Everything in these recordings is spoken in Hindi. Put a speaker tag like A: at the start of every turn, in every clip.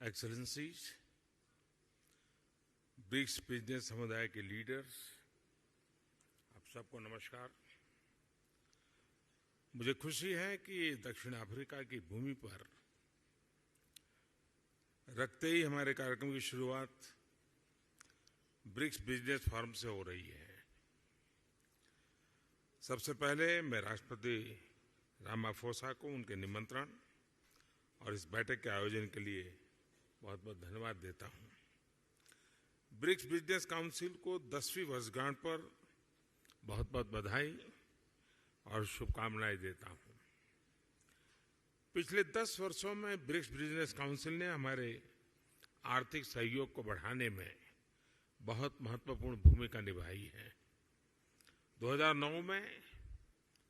A: एक्सेलेंसीज, ब्रिक्स बिजनेस समुदाय के लीडर्स, आप सबको नमस्कार। मुझे खुशी है कि दक्षिण अफ्रीका की भूमि पर रखते ही हमारे कार्यक्रम की शुरुआत ब्रिक्स बिजनेस फोरम से हो रही है। सबसे पहले मैं राष्ट्रपति रामाफोसा को उनके निमंत्रण और इस बैठक के आयोजन के लिए बहुत बहुत धन्यवाद देता हूं। ब्रिक्स बिजनेस काउंसिल को 10वीं वर्षगांठ पर बहुत बहुत बधाई और शुभकामनाएं देता हूं। पिछले 10 वर्षों में ब्रिक्स बिजनेस काउंसिल ने हमारे आर्थिक सहयोग को बढ़ाने में बहुत महत्वपूर्ण भूमिका निभाई है। 2009 में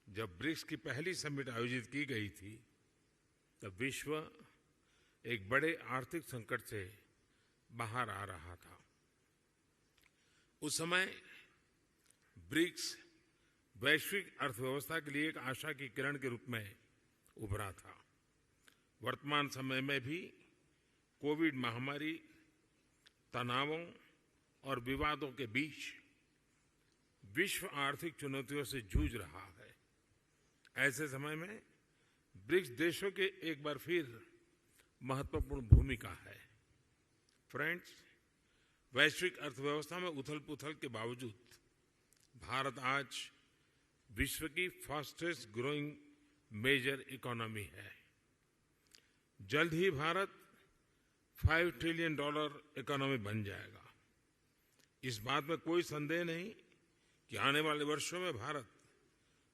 A: जब ब्रिक्स की पहली समिट आयोजित की गई थी, तब विश्व एक बड़े आर्थिक संकट से बाहर आ रहा था। उस समय ब्रिक्स वैश्विक अर्थव्यवस्था के लिए एक आशा की किरण के रूप में उभरा था। वर्तमान समय में भी कोविड महामारी, तनावों और विवादों के बीच विश्व आर्थिक चुनौतियों से जूझ रहा है। ऐसे समय में ब्रिक्स देशों की एक बार फिर महत्वपूर्ण भूमिका है। फ्रेंड्स, वैश्विक अर्थव्यवस्था में उथल-पुथल के बावजूद भारत आज विश्व की फास्टेस्ट ग्रोइंग मेजर इकोनॉमी है। जल्द ही भारत $5 ट्रिलियन इकोनॉमी बन जाएगा। इस बात में कोई संदेह नहीं कि आने वाले वर्षों में भारत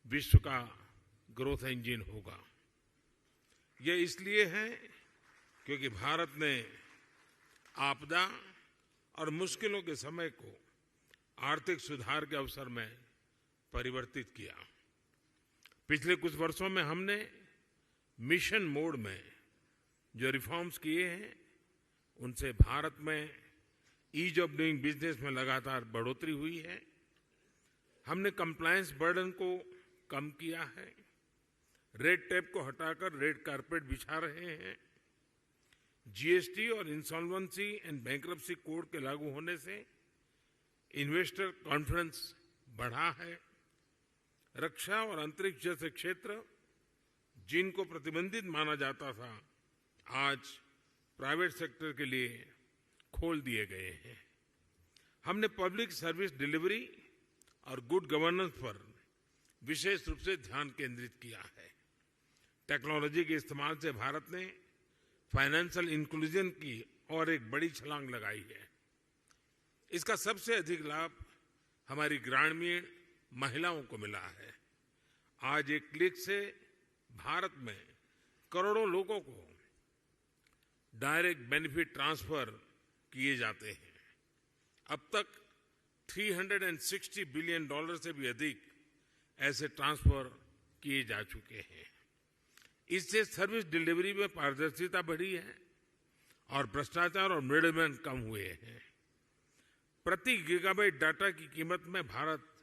A: विश्व का ग्रोथ इंजन होगा। ये इसलिए है क्योंकि भारत ने आपदा और मुश्किलों के समय को आर्थिक सुधार के अवसर में परिवर्तित किया। पिछले कुछ वर्षों में हमने मिशन मोड में जो रिफॉर्म्स किए हैं, उनसे भारत में ईज ऑफ डूइंग बिजनेस में लगातार बढ़ोतरी हुई है। हमने कंप्लायंस बर्डन को कम किया है, रेड टेप को हटाकर रेड कारपेट बिछा रहे हैं। जीएसटी और इंसॉल्वेंसी एंड बैंक्रप्सी कोड के लागू होने से इन्वेस्टर कॉन्फिडेंस बढ़ा है। रक्षा और अंतरिक्ष जैसे क्षेत्र जिनको प्रतिबंधित माना जाता था, आज प्राइवेट सेक्टर के लिए खोल दिए गए हैं। हमने पब्लिक सर्विस डिलीवरी और गुड गवर्नेंस पर विशेष रूप से ध्यान केंद्रित किया है। टेक्नोलॉजी के इस्तेमाल से भारत ने फाइनेंशियल इंक्लूजन की और एक बड़ी छलांग लगाई है। इसका सबसे अधिक लाभ हमारी ग्रामीण महिलाओं को मिला है। आज एक क्लिक से भारत में करोड़ों लोगों को डायरेक्ट बेनिफिट ट्रांसफर किए जाते हैं। अब तक $360 बिलियन से भी अधिक ऐसे ट्रांसफर किए जा चुके हैं। इससे सर्विस डिलीवरी में पारदर्शिता बढ़ी है और भ्रष्टाचार और मिडलमैन कम हुए हैं। प्रति गीगाबाइट डाटा की कीमत में भारत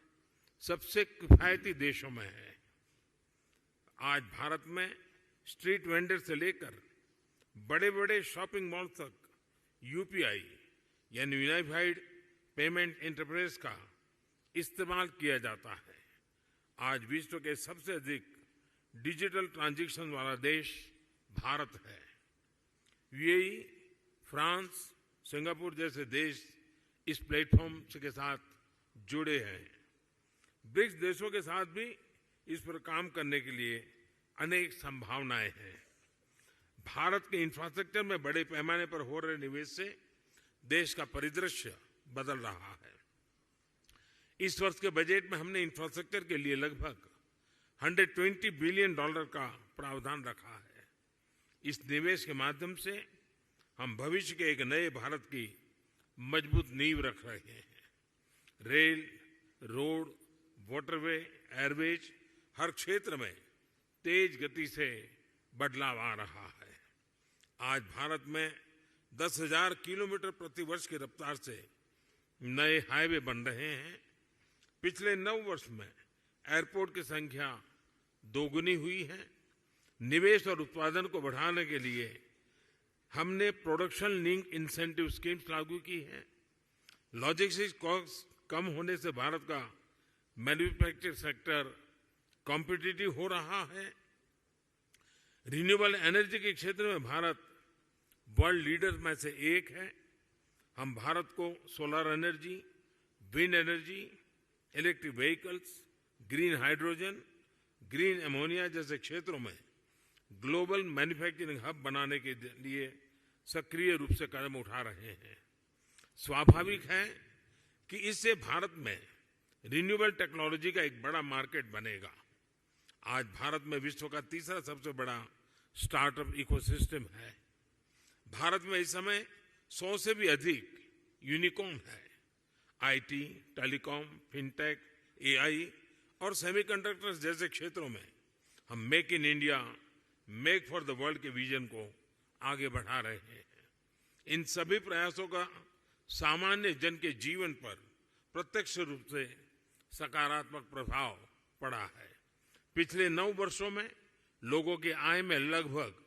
A: सबसे किफायती देशों में है। आज भारत में स्ट्रीट वेंडर से लेकर बड़े-बड़े शॉपिंग मॉल तक यूपीआई यानी यूनिफाइड पेमेंट इंटरफेस का इस्तेमाल किया जाता है। आज विश्व के सबसे अधिक डिजिटल ट्रांजैक्शन वाला देश भारत है। यूएई, फ्रांस, सिंगापुर जैसे देश इस प्लेटफॉर्म के साथ जुड़े हैं। ब्रिक्स देशों के साथ भी इस पर काम करने के लिए अनेक संभावनाएं हैं। भारत के इंफ्रास्ट्रक्चर में बड़े पैमाने पर हो रहे निवेश से देश का परिदृश्य बदल रहा है। इस वर्ष के बजट में हमने इंफ्रास्ट्रक्चर के लिए लगभग $120 बिलियन का प्रावधान रखा है। इस निवेश के माध्यम से हम भविष्य के एक नए भारत की मजबूत नींव रख रहे हैं। रेल, रोड, वाटरवे, एयरवेज हर क्षेत्र में तेज गति से बदलाव आ रहा है। आज भारत में 10,000 किलोमीटर प्रति वर्ष की रफ्तार से नए हाईवे बन रहे हैं। पिछले 9 वर्ष में एयरपोर्ट की संख्या दोगुनी हुई है। निवेश और उत्पादन को बढ़ाने के लिए हमने प्रोडक्शन लिंक इंसेंटिव स्कीम्स लागू की हैं। लॉजिस्टिक्स कॉस्ट कम होने से भारत का मैन्युफैक्चरिंग सेक्टर कॉम्पिटिटिव हो रहा है। रिन्यूएबल एनर्जी के क्षेत्र में भारत वर्ल्ड लीडर में से एक है। हम भारत को solar energy, wind energy, electric vehicles, green hydrogen, green ammonia जैसे क्षेत्रों में ग्लोबल मैन्युफैक्चरिंग हब बनाने के लिए सक्रिय रूप से कदम उठा रहे हैं। स्वाभाविक है कि इससे भारत में रिन्यूएबल टेक्नोलॉजी का एक बड़ा मार्केट बनेगा। आज भारत में विश्व का तीसरा सबसे बड़ा स्टार्टअप इकोसिस्टम है। भारत में इस समय 100 से भी अधिक यूनिकॉर्न है। आईटी, टेलीकॉम, फिनटेक, एआई और सेमीकंडक्टर्स जैसे क्षेत्रों में हम make in India, make for the world के विजन को आगे बढ़ा रहे हैं। इन सभी प्रयासों का सामान्य जन के जीवन पर प्रत्यक्ष रूप से सकारात्मक प्रभाव पड़ा है। पिछले 9 वर्षों में लोगों की आय में लगभग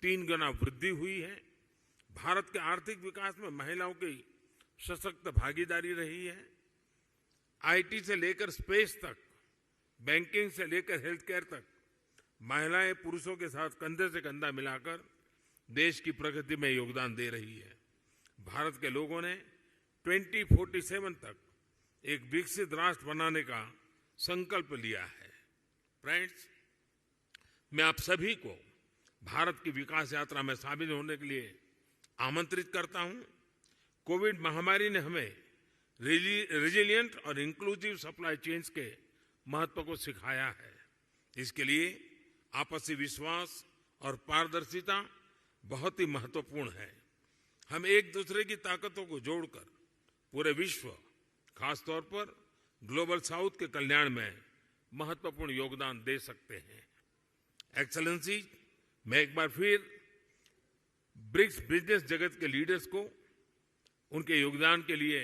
A: 3 गुना वृद्धि हुई है। भारत के आर्थिक विकास में महिलाओं की सशक्त भागीदारी रही है। आईटी से लेकर स्पेस तक, बैंकिंग से लेकर हेल्थ केयर तक महिलाएं पुरुषों के साथ कंधे से कंधा मिलाकर देश की प्रगति में योगदान दे रही है। भारत के लोगों ने 2047 तक एक विकसित राष्ट्र बनाने का संकल्प लिया है। फ्रेंड्स, मैं आप सभी को भारत की विकास यात्रा में शामिल होने के लिए आमंत्रित करता हूं। कोविड महामारी ने हमें रेजिलिएंट और इंक्लूसिव सप्लाई चेन्स के महत्व को सिखाया है। इसके लिए आपसी विश्वास और पारदर्शिता बहुत ही महत्वपूर्ण है। हम एक दूसरे की ताकतों को जोड़कर पूरे विश्व, खासतौर पर ग्लोबल साउथ के कल्याण में महत्वपूर्ण योगदान दे सकते हैं। एक्सेलेंसी, मैं एक बार फिर ब्रिक्स बिजनेस जगत के लीडर्स को उनके योगदान के लिए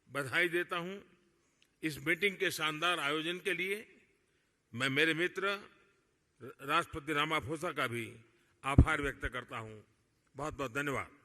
A: बधाई देता हूं। इस मीटिंग के शानदार आयोजन के लिए मैं मेरे मित्र राष्ट्रपति रामाफोसा का भी आभार व्यक्त करता हूं। बहुत बहुत धन्यवाद।